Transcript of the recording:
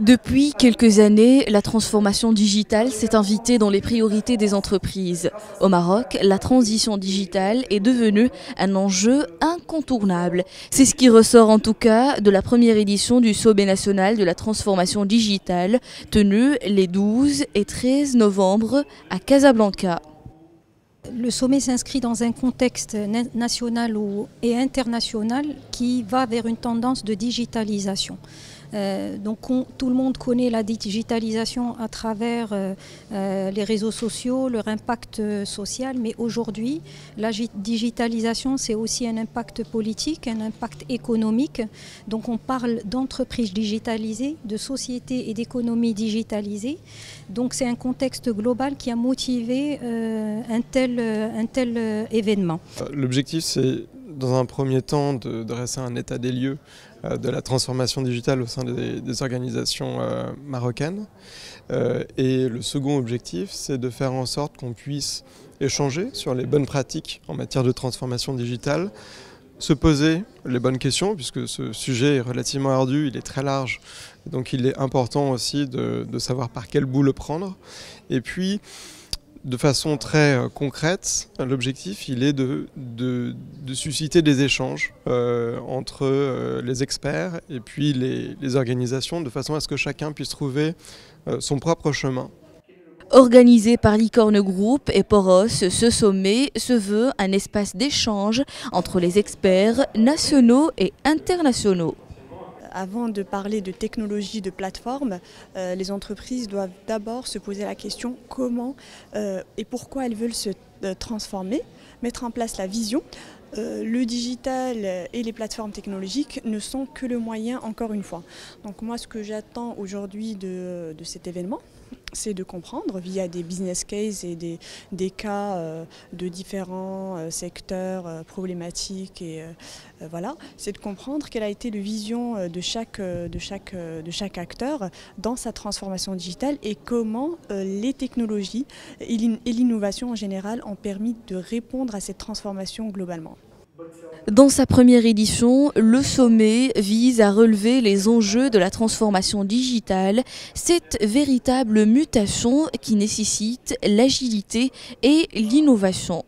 Depuis quelques années, la transformation digitale s'est invitée dans les priorités des entreprises. Au Maroc, la transition digitale est devenue un enjeu incontournable. C'est ce qui ressort en tout cas de la première édition du Sommet national de la transformation digitale, tenu les 12 et 13 novembre à Casablanca. Le sommet s'inscrit dans un contexte national et international qui va vers une tendance de digitalisation. Tout le monde connaît la digitalisation à travers les réseaux sociaux, leur impact social, mais aujourd'hui, la digitalisation, c'est aussi un impact politique, un impact économique. Donc on parle d'entreprises digitalisées, de sociétés et d'économies digitalisées. Donc c'est un contexte global qui a motivé un tel événement. L'objectif, c'est dans un premier temps de dresser un état des lieux de la transformation digitale au sein des organisations marocaines. Et le second objectif, c'est de faire en sorte qu'on puisse échanger sur les bonnes pratiques en matière de transformation digitale, se poser les bonnes questions, puisque ce sujet est relativement ardu, il est très large, donc il est important aussi de savoir par quel bout le prendre. Et puis, de façon très concrète, l'objectif il est de susciter des échanges entre les experts et puis les organisations, de façon à ce que chacun puisse trouver son propre chemin. Organisé par Licorne Group et Poros, ce sommet se veut un espace d'échange entre les experts nationaux et internationaux. Avant de parler de technologie, de plateforme, les entreprises doivent d'abord se poser la question comment et pourquoi elles veulent se transformer, mettre en place la vision. Le digital et les plateformes technologiques ne sont que le moyen, encore une fois. Donc moi, ce que j'attends aujourd'hui de cet événement, c'est de comprendre via des business cases et des cas de différents secteurs problématiques et voilà, c'est de comprendre quelle a été la vision de chaque acteur dans sa transformation digitale et comment les technologies et l'innovation en général ont permis de répondre à cette transformation globalement. Dans sa première édition, le sommet vise à relever les enjeux de la transformation digitale, cette véritable mutation qui nécessite l'agilité et l'innovation.